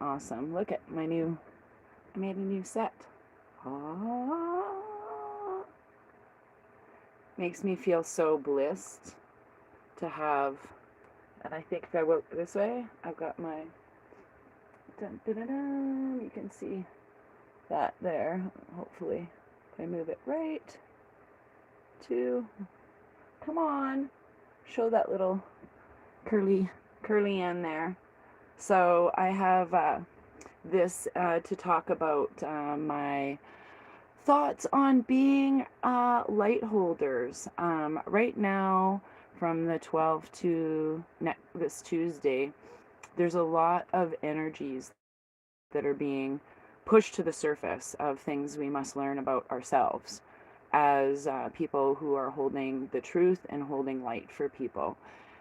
awesome. Look at I made a new set. Ah, makes me feel so blessed to have, and I think if I work this way, I've got my, dun, dun, dun, dun, you can see that there, hopefully, if I move it right, to, come on, show that little curly end there. So I have this to talk about my thoughts on being light holders. Right now, from the 12th to this Tuesday, there's a lot of energies that are being pushed to the surface of things we must learn about ourselves as people who are holding the truth and holding light for people.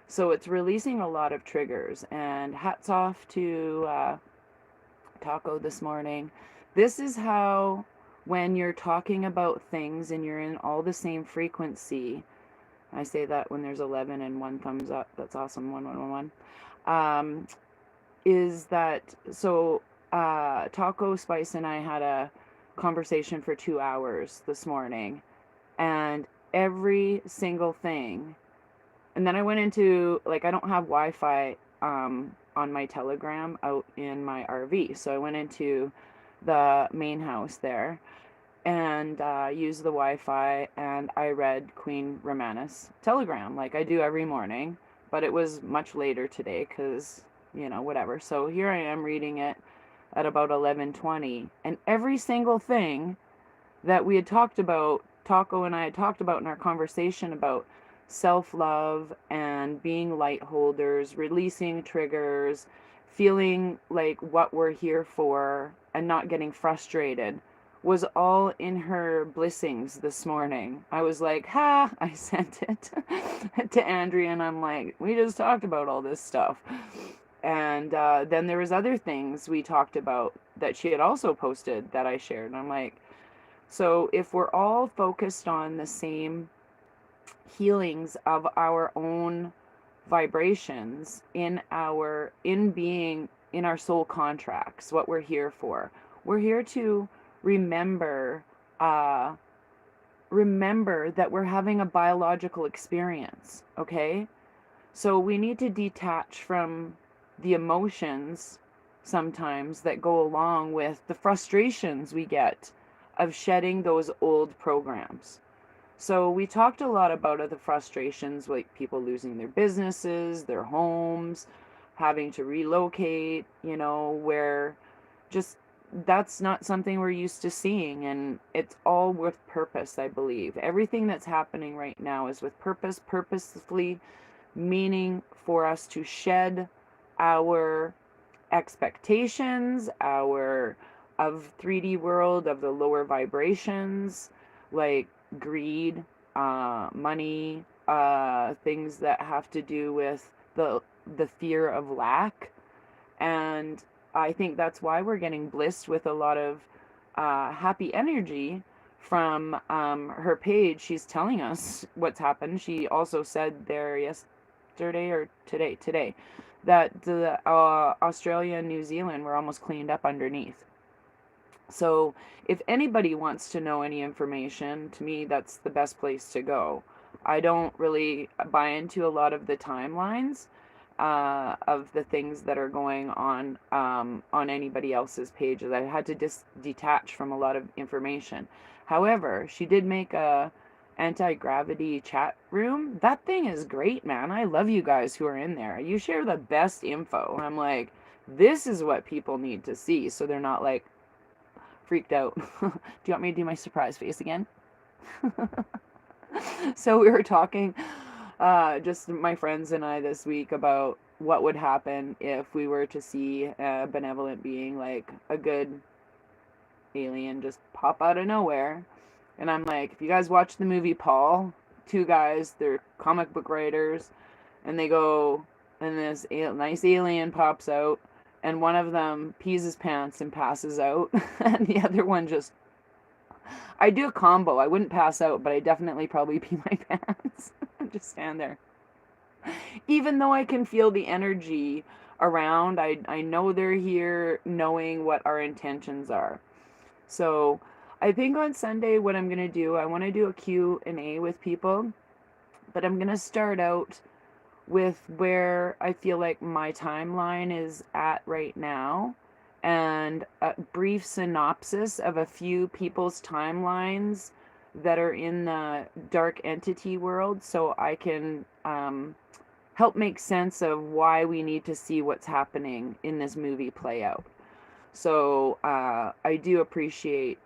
So it's releasing a lot of triggers, and hats off to Taco this morning. This is how, when you're talking about things and you're in all the same frequency, I say that when there's 11 and one thumbs up, that's awesome, 1111, is that, so Taco, Spice, and I had a conversation for 2 hours this morning, and every single thing, and then I went into, like, I don't have Wi-Fi on my Telegram out in my RV, so I went into the main house there and used the Wi-Fi, and I read Queen Romana's Telegram like I do every morning, but it was much later today because, you know, whatever. So here I am reading it at about 11:20, and every single thing that we had talked about, Taco and I had talked about in our conversation about self-love and being light holders, releasing triggers, feeling like what we're here for and not getting frustrated, was all in her blessings this morning. I was like, ha, I sent it to Andrea, and I'm like, we just talked about all this stuff. And then there was other things we talked about that she had also posted that I shared. And I'm like, so if we're all focused on the same healings of our own vibrations in being in our soul contracts, what we're here for, we're here to remember that we're having a biological experience. Okay, so we need to detach from the emotions sometimes that go along with the frustrations we get of shedding those old programs. So we talked a lot about the frustrations, like people losing their businesses, their homes, having to relocate, you know, where just that's not something we're used to seeing, and it's all with purpose. I believe everything that's happening right now is with purpose, purposefully, meaning for us to shed our expectations, our of 3D world, of the lower vibrations, like greed, money, things that have to do with the fear of lack. And I think that's why we're getting blissed with a lot of happy energy from her page. She's telling us what's happened. She also said there yesterday or today, that the Australia and New Zealand were almost cleaned up underneath. So if anybody wants to know any information, to me, that's the best place to go. I don't really buy into a lot of the timelines of the things that are going on anybody else's pages. I had to detach from a lot of information. However, she did make a anti-gravity chat room. That thing is great, man. I love you guys who are in there. You share the best info. I'm like, this is what people need to see, so they're not like freaked out. Do you want me to do my surprise face again? So we were talking, just my friends and I this week, about what would happen if we were to see a benevolent being, like a good alien, just pop out of nowhere. And I'm like, if you guys watch the movie Paul, two guys, they're comic book writers, and they go, and this nice alien pops out, and one of them pees his pants and passes out, and the other one just, I do a combo. I wouldn't pass out, but I definitely probably pee my pants. Just stand there. Even though I can feel the energy around. I know they're here, knowing what our intentions are. So I think on Sunday what I'm going to do, I want to do a Q&A with people, but I'm going to start out with where I feel like my timeline is at right now, and a brief synopsis of a few people's timelines that are in the dark entity world, so I can help make sense of why we need to see what's happening in this movie play out. So I do appreciate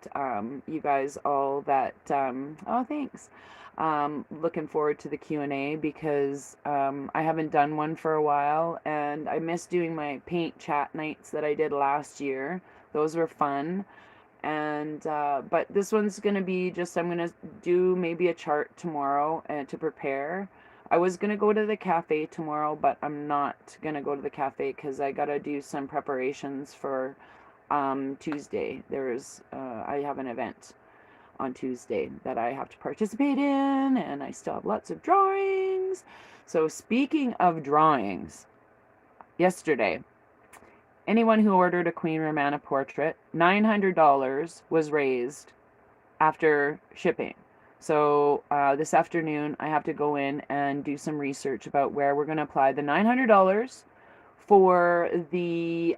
you guys all that. Oh, thanks. Looking forward to the Q&A because I haven't done one for a while, and I miss doing my paint chat nights that I did last year. Those were fun. And but this one's gonna be just, I'm gonna do maybe a chart tomorrow and to prepare. I was gonna go to the cafe tomorrow, but I'm not gonna go to the cafe because I gotta do some preparations for Tuesday. I have an event on Tuesday that I have to participate in, and I still have lots of drawings. So speaking of drawings, yesterday, anyone who ordered a Queen Romana portrait, $900 was raised after shipping. So this afternoon, I have to go in and do some research about where we're going to apply the $900 for the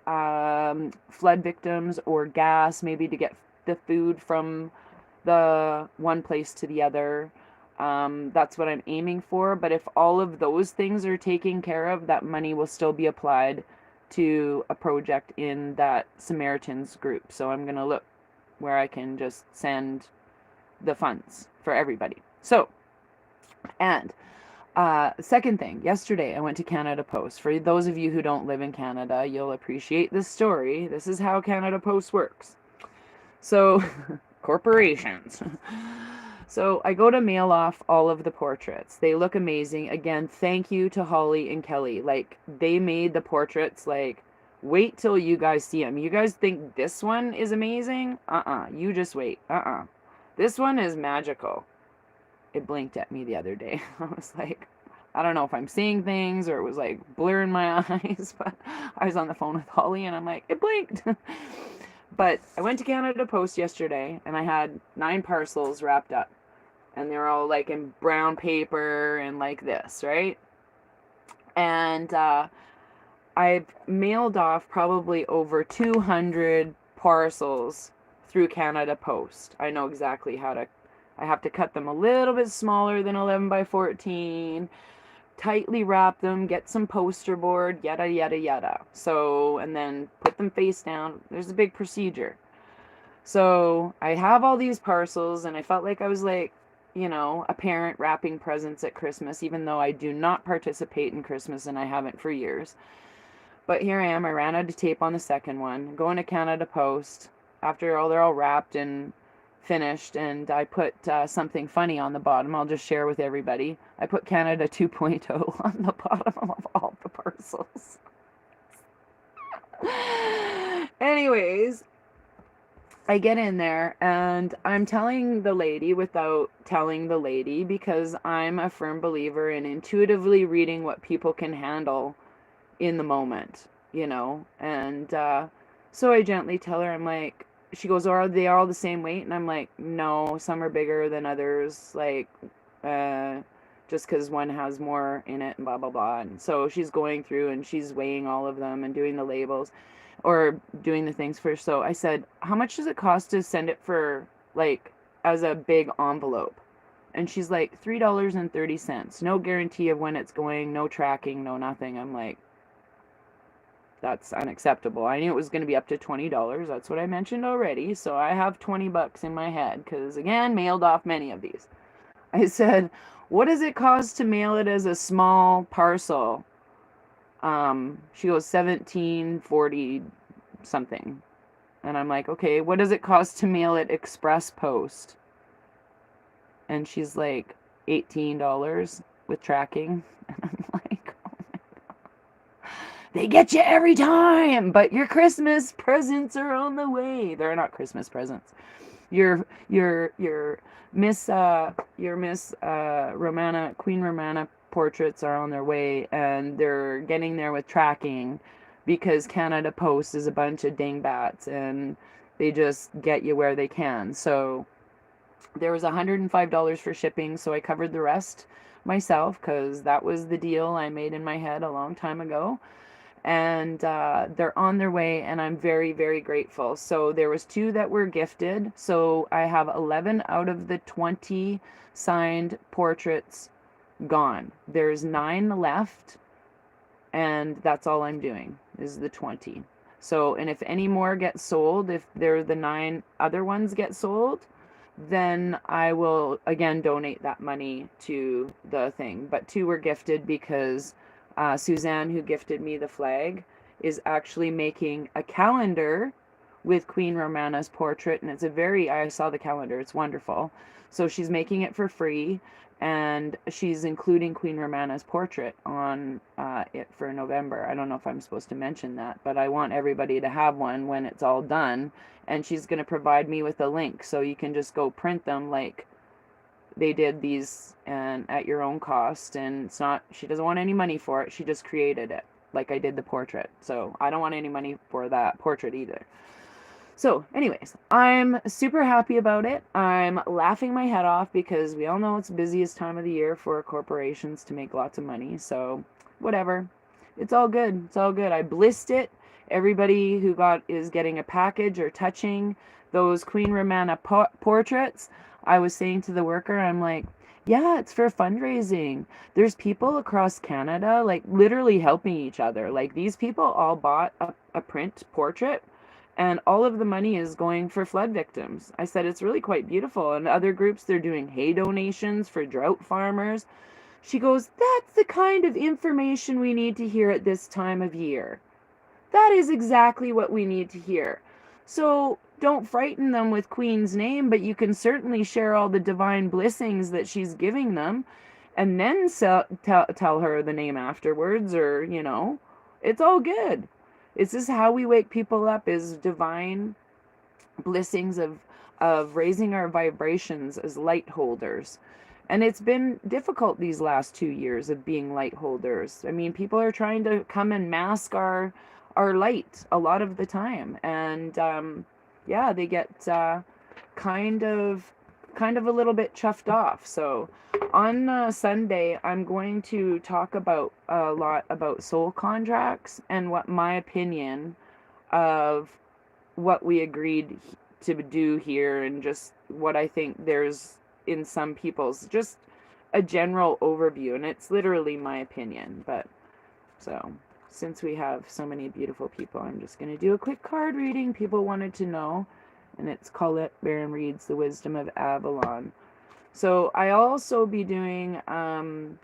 flood victims, or gas, maybe to get the food from the one place to the other. That's what I'm aiming for. But if all of those things are taken care of, that money will still be applied to a project in that Samaritans group. So I'm going to look where I can just send the funds for everybody. So, and second thing, yesterday I went to Canada Post. For those of you who don't live in Canada, you'll appreciate this story. This is how Canada Post works. So, corporations. So I go to mail off all of the portraits. They look amazing. Again, thank you to Holly and Kelly. Like, they made the portraits, like, wait till you guys see them. You guys think this one is amazing? You just wait. This one is magical. It blinked at me the other day. I was like, I don't know if I'm seeing things or it was like blurring my eyes, but I was on the phone with Holly and I'm like, it blinked. But I went to Canada Post yesterday and I had 9 parcels wrapped up. And they're all like in brown paper and like this, right? And I've mailed off probably over 200 parcels through Canada Post. I know exactly how to, I have to cut them a little bit smaller than 11 by 14, tightly wrap them, get some poster board, yada, yada, yada. So, and then put them face down. There's a big procedure. So I have all these parcels and I felt like I was like, you know, a parent wrapping presents at Christmas, even though I do not participate in Christmas and I haven't for years. But here I am. I ran out of tape on the second one. Going to Canada Post after all, they're all wrapped and finished, and I put something funny on the bottom. I'll just share with everybody. I put Canada 2.0 on the bottom of all the parcels. Anyways, I get in there and I'm telling the lady without telling the lady, because I'm a firm believer in intuitively reading what people can handle in the moment, you know. And so I gently tell her, I'm like, she goes, are they all the same weight? And I'm like, no, some are bigger than others, like just because one has more in it and blah, blah, blah. And so she's going through and she's weighing all of them and doing the labels or doing the things first. So I said, how much does it cost to send it for, like, as a big envelope? And she's like, $3.30. No guarantee of when it's going, no tracking, no nothing. I'm like, that's unacceptable. I knew it was going to be up to $20. That's what I mentioned already. So I have $20 in my head because, again, mailed off many of these. I said, what does it cost to mail it as a small parcel? She goes, $17.40 something. And I'm like, okay, what does it cost to mail it express post? And she's like, $18 with tracking. And I'm like, oh my God. They get you every time, but your Christmas presents are on the way. They're not Christmas presents. Your Miss Romana, Queen Romana portraits are on their way, and they're getting there with tracking. because Canada Post is a bunch of dingbats and they just get you where they can. So there was $105 for shipping, so I covered the rest myself because that was the deal I made in my head a long time ago. And they're on their way, and I'm very, very grateful. So there was 2 that were gifted. So I have 11 out of the 20 signed portraits gone. There's 9 left, and that's all I'm doing is the 20. So, and if any more get sold, if they're the 9 other ones get sold, then I will again donate that money to the thing. But 2 were gifted because Suzanne, who gifted me the flag, is actually making a calendar with Queen Romana's portrait, and I saw the calendar, it's wonderful. So she's making it for free, and she's including Queen Romana's portrait on it for November. I don't know if I'm supposed to mention that, but I want everybody to have one when it's all done, and she's going to provide me with a link, so you can just go print them like they did these and at your own cost. And it's not, she doesn't want any money for it, she just created it like I did the portrait, so I don't want any money for that portrait either. So anyways, I'm super happy about it. I'm laughing my head off because we all know it's the busiest time of the year for corporations to make lots of money. So whatever. It's all good. It's all good. I blissed it. Everybody who is getting a package or touching those Queen Romana portraits, I was saying to the worker, I'm like, yeah, it's for fundraising. There's people across Canada like literally helping each other. Like these people all bought a print portrait, and all of the money is going for flood victims. I said, it's really quite beautiful. And other groups, they're doing hay donations for drought farmers. She goes, that's the kind of information we need to hear at this time of year. That is exactly what we need to hear. So don't frighten them with Queen's name, but you can certainly share all the divine blessings that she's giving them, and then tell her the name afterwards, or, it's all good. It's just how we wake people up, is divine blessings of raising our vibrations as light holders. And it's been difficult these last 2 years of being light holders. I mean, people are trying to come and mask our light a lot of the time. And yeah, they get kind of a little bit chuffed off. So on Sunday, I'm going to talk about a lot about soul contracts and what my opinion of what we agreed to do here, and just what I think there's in some people's, just a general overview. And it's literally my opinion. But so since we have so many beautiful people, I'm just going to do a quick card reading. People wanted to know, and it's Colette Baron Reads The Wisdom of Avalon. So I also be doing, I'm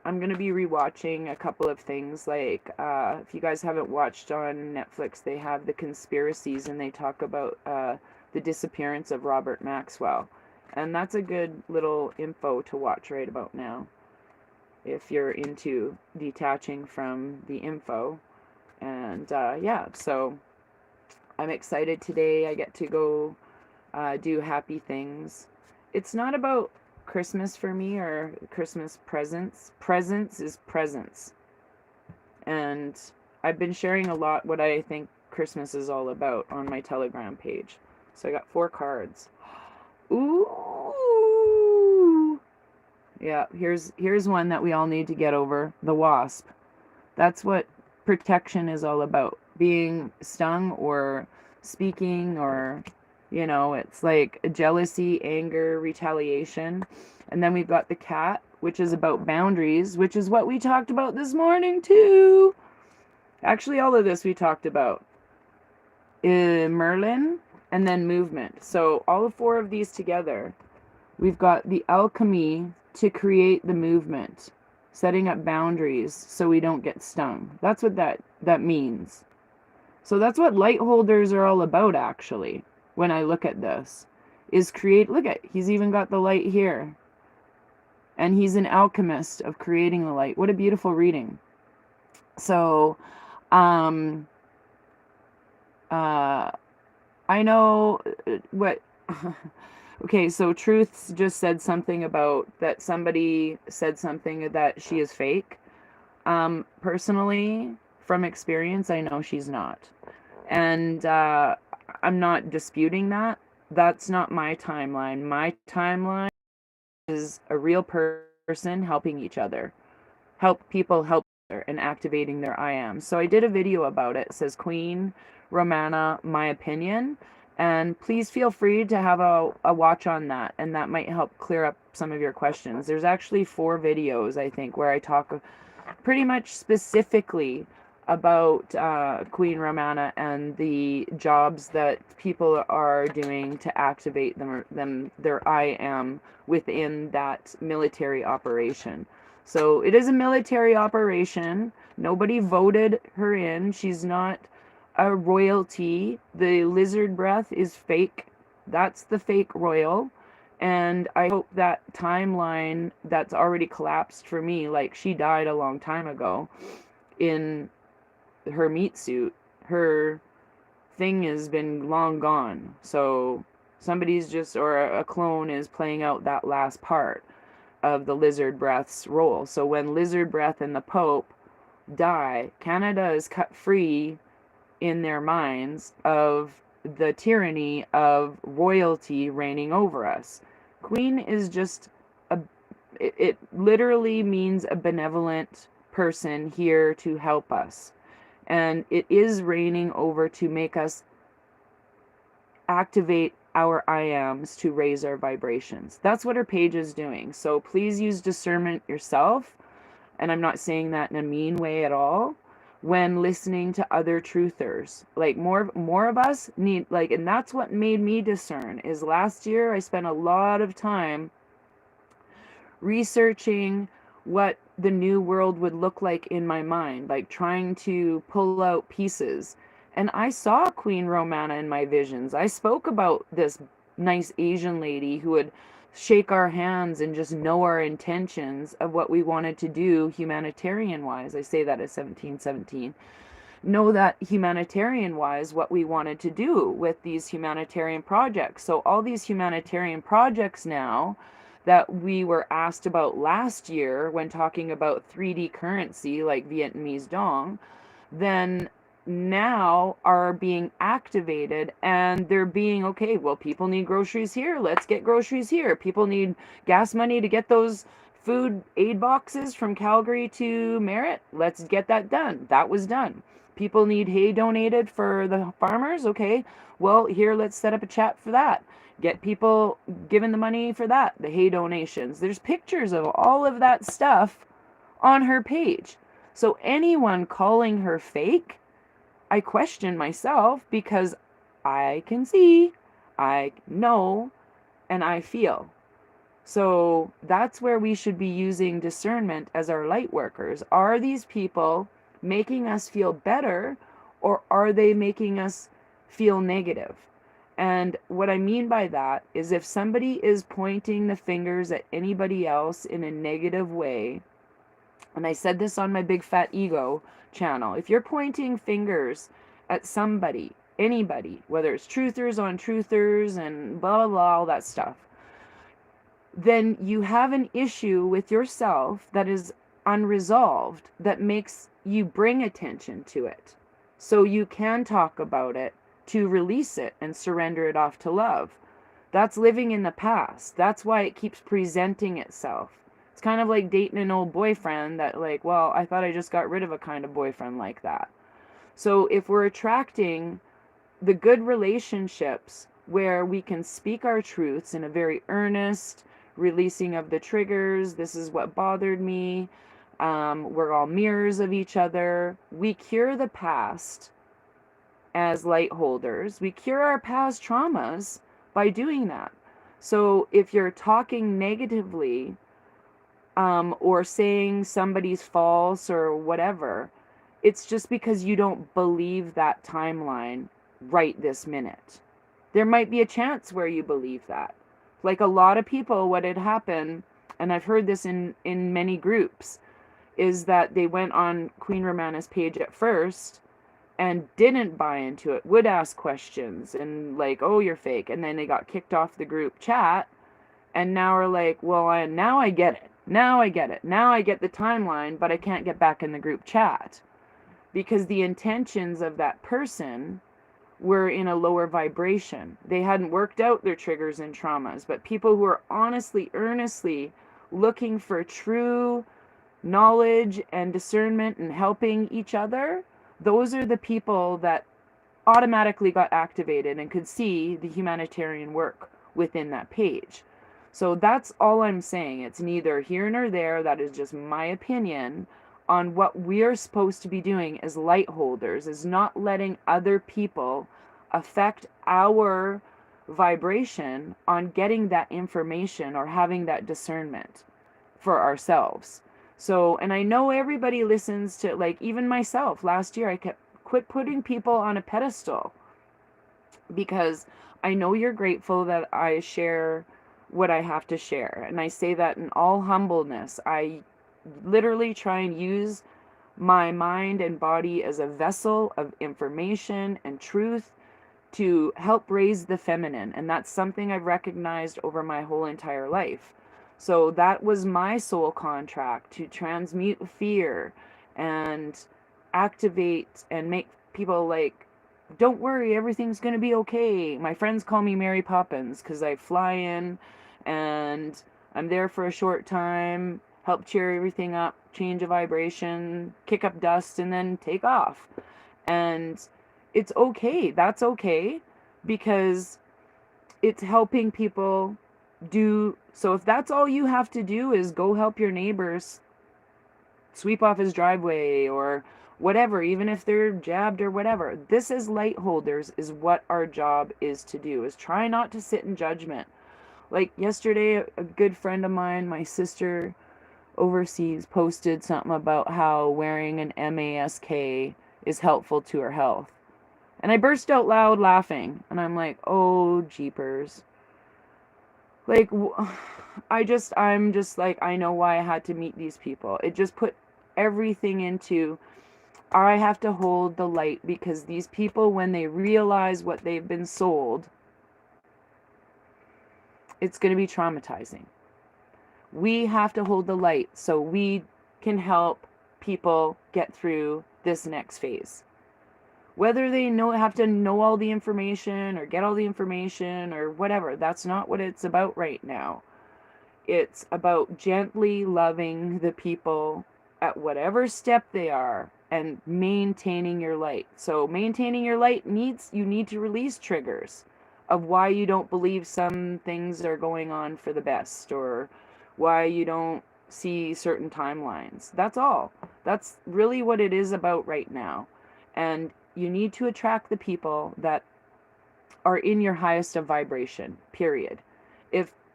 going to be rewatching a couple of things, like if you guys haven't watched on Netflix, they have The Conspiracies, and they talk about the disappearance of Robert Maxwell. And that's a good little info to watch right about now, if you're into detaching from the info. And yeah, so I'm excited today. I get to go do happy things. It's not about Christmas for me, or Christmas presents. Presents is presents. And I've been sharing a lot what I think Christmas is all about on my Telegram page. So I got 4 cards. Ooh. Yeah, here's one that we all need to get over. The wasp. That's what protection is all about. Being stung or speaking, or it's like jealousy, anger, retaliation. And then we've got the cat, which is about boundaries, which is what we talked about this morning too. Actually, all of this we talked about. Merlin, and then movement. So all 4 of these together, we've got the alchemy to create the movement, setting up boundaries so we don't get stung. That's what that means. So that's what light holders are all about, actually. When I look at this, is create, look at, he's even got the light here. And he's an alchemist of creating the light. What a beautiful reading. So, I know what, okay, so Truth just said something about that somebody said something that she is fake. Personally, from experience, I know she's not. And I'm not disputing that. That's not my timeline. My timeline is a real person helping each other, help people help each other, and activating their I am. So I did a video about it. It says Queen Romana, my opinion. And please feel free to have a watch on that, and that might help clear up some of your questions. There's actually 4 videos, I think, where I talk pretty much specifically about Queen Romana and the jobs that people are doing to activate their I am within that military operation. So it is a military operation. Nobody voted her in. She's not a royalty. The lizard breath is fake. That's the fake royal. And I hope that timeline that's already collapsed for me, like she died a long time ago in her meat suit, her thing has been long gone. So somebody's just, or a clone is playing out that last part of the lizard breath's role. So when lizard breath and the Pope die, Canada is cut free in their minds of the tyranny of royalty reigning over us. Queen is just it literally means a benevolent person here to help us. And it is reigning over to make us activate our I ams to raise our vibrations. That's what her page is doing. So please use discernment yourself. And I'm not saying that in a mean way at all. When listening to other truthers, like more of us need, like, and that's what made me discern. Is last year I spent a lot of time researching what the new world would look like in my mind, like trying to pull out pieces. And I saw Queen Romana in my visions. I spoke about this nice Asian lady who would shake our hands and just know our intentions of what we wanted to do humanitarian wise. I say that as 1717. Know that humanitarian wise what we wanted to do with these humanitarian projects. So all these humanitarian projects now that we were asked about last year when talking about 3D currency like Vietnamese dong, then now are being activated, and they're being, okay, well, people need groceries here, let's get groceries here. People need gas money to get those food aid boxes from Calgary to Merritt, let's get that done. That was done. People need hay donated for the farmers, okay, well, here, let's set up a chat for that. Get people given the money for that, the hay donations. There's pictures of all of that stuff on her page. So anyone calling her fake, I question myself, because I can see, I know, and I feel. So that's where we should be using discernment as our light workers. Are these people making us feel better, or are they making us feel negative? And what I mean by that is, if somebody is pointing the fingers at anybody else in a negative way, and I said this on my Big Fat Ego channel, if you're pointing fingers at somebody, anybody, whether it's truthers on truthers and blah, blah, blah, all that stuff, then you have an issue with yourself that is unresolved, that makes you bring attention to it. So you can talk about it to release it and surrender it off to love. That's living in the past. That's why it keeps presenting itself. It's kind of like dating an old boyfriend that, like, well, I thought I just got rid of a kind of boyfriend like that. So if we're attracting the good relationships where we can speak our truths in a very earnest, releasing of the triggers, this is what bothered me, we're all mirrors of each other, we cure the past as light holders, we cure our past traumas by doing that. So if you're talking negatively, or saying somebody's false or whatever, it's just because you don't believe that timeline right this minute. There might be a chance where you believe that. Like a lot of people, what had happened, and I've heard this in many groups, is that they went on Queen Romana's page at first and didn't buy into it, would ask questions and like, oh, you're fake. And then they got kicked off the group chat, and now are like, well, now I get it. Now I get it. Now I get the timeline, but I can't get back in the group chat. because the intentions of that person were in a lower vibration. They hadn't worked out their triggers and traumas, but people who are honestly, earnestly looking for true knowledge and discernment and helping each other, those are the people that automatically got activated and could see the humanitarian work within that page. So that's all I'm saying. It's neither here nor there. That is just my opinion on what we're supposed to be doing as light holders, is not letting other people affect our vibration on getting that information or having that discernment for ourselves. So, and I know everybody listens to, like, even myself, last year I kept quit putting people on a pedestal, because I know you're grateful that I share what I have to share. And I say that in all humbleness. I literally try and use my mind and body as a vessel of information and truth to help raise the feminine. And that's something I've recognized over my whole entire life. So that was my soul contract, to transmute fear and activate and make people like, don't worry, everything's going to be okay. My friends call me Mary Poppins because I fly in and I'm there for a short time, help cheer everything up, change a vibration, kick up dust, and then take off. And it's okay. That's okay, because it's helping people do. So if that's all you have to do is go help your neighbors sweep off his driveway or whatever, even if they're jabbed or whatever, this as light holders is what our job is to do, is try not to sit in judgment. Like yesterday, a good friend of mine, my sister overseas, posted something about how wearing an mask is helpful to her health. And I burst out loud laughing. And I'm like, oh, jeepers. Like, I'm just like, I know why I had to meet these people. It just put everything into, I have to hold the light, because these people, when they realize what they've been sold, it's going to be traumatizing. We have to hold the light so we can help people get through this next phase. Whether they have to know all the information or get all the information or whatever, that's not what it's about right now. It's about gently loving the people at whatever step they are and maintaining your light. So maintaining your light you need to release triggers of why you don't believe some things are going on for the best, or why you don't see certain timelines. That's all. That's really what it is about right now. And you need to attract the people that are in your highest of vibration, period.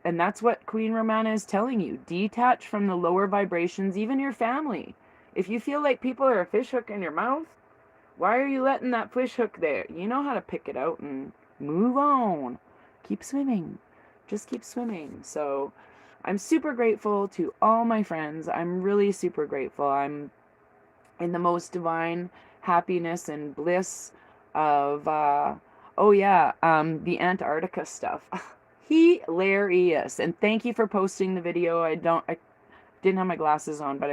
And that's what Queen Romana is telling you. Detach from the lower vibrations, even your family. If you feel like people are a fish hook in your mouth, why are you letting that fish hook there? You know how to pick it out and move on. Keep swimming. Just keep swimming. So I'm super grateful to all my friends. I'm really super grateful. I'm in the most divine happiness and bliss of, the Antarctica stuff. Hilarious. And thank you for posting the video. I didn't have my glasses on, but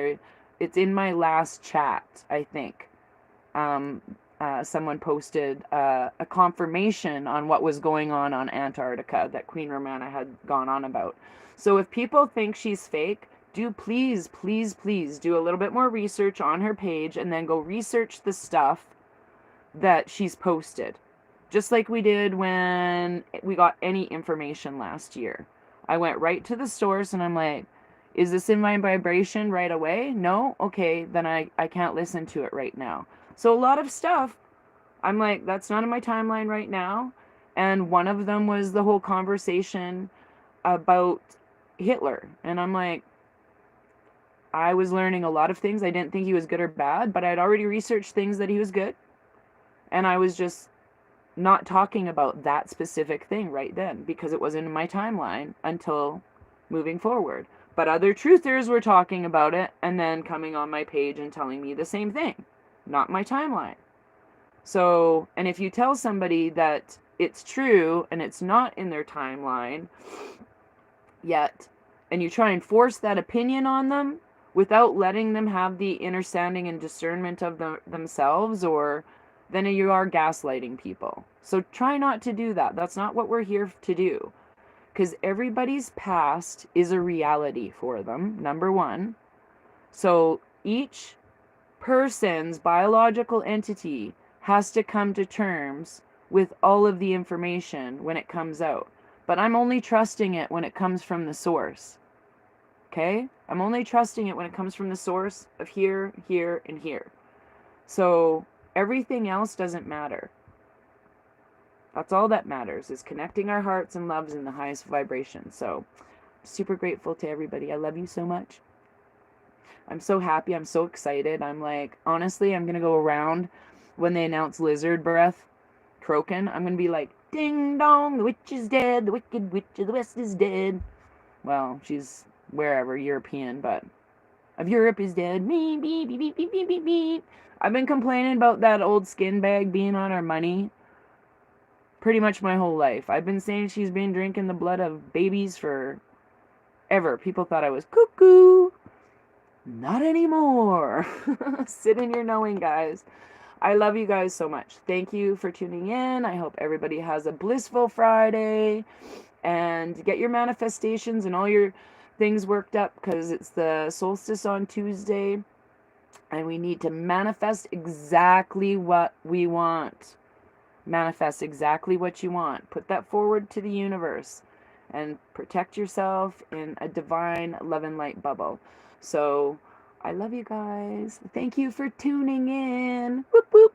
it's in my last chat, I think. Someone posted a confirmation on what was going on Antarctica that Queen Romana had gone on about. So if people think she's fake, do please do a little bit more research on her page, and then go research the stuff that she's posted. Just like we did when we got any information last year. I went right to the source and I'm like, is this in my vibration right away? No? Okay, then I can't listen to it right now. So a lot of stuff, I'm like, that's not in my timeline right now. And one of them was the whole conversation about Hitler. And I'm like, I was learning a lot of things. I didn't think he was good or bad, but I'd already researched things that he was good. And I was just not talking about that specific thing right then, because it wasn't in my timeline until moving forward. But other truthers were talking about it and then coming on my page and telling me the same thing. Not my timeline. So, and if you tell somebody that it's true and it's not in their timeline yet, and you try and force that opinion on them, without letting them have the understanding and discernment of themselves, or then you are gaslighting people. So try not to do that. That's not what we're here to do. Because everybody's past is a reality for them, number one. So each person's biological entity has to come to terms with all of the information when it comes out. But I'm only trusting it when it comes from the source. Okay? I'm only trusting it when it comes from the source of here, here, and here. So everything else doesn't matter. That's all that matters, is connecting our hearts and loves in the highest vibration. So super grateful to everybody. I love you so much. I'm so happy. I'm so excited. I'm like, honestly, I'm going to go around when they announce lizard breath croaking. I'm going to be like, ding dong, the witch is dead. The wicked witch of the west is dead. Well, she's wherever, European, but of Europe is dead. Beep, beep, beep, beep, beep, beep, beep, beep. I've been complaining about that old skin bag being on our money pretty much my whole life. I've been saying she's been drinking the blood of babies for ever. People thought I was cuckoo. Not anymore. Sit in your knowing, guys. I love you guys so much. Thank you for tuning in. I hope everybody has a blissful Friday, and get your manifestations and all your things worked up, because it's the solstice on Tuesday and we need to manifest exactly what we want. Manifest exactly what you want. Put that forward to the universe and protect yourself in a divine love and light bubble. So I love you guys. Thank you for tuning in. Whoop, whoop.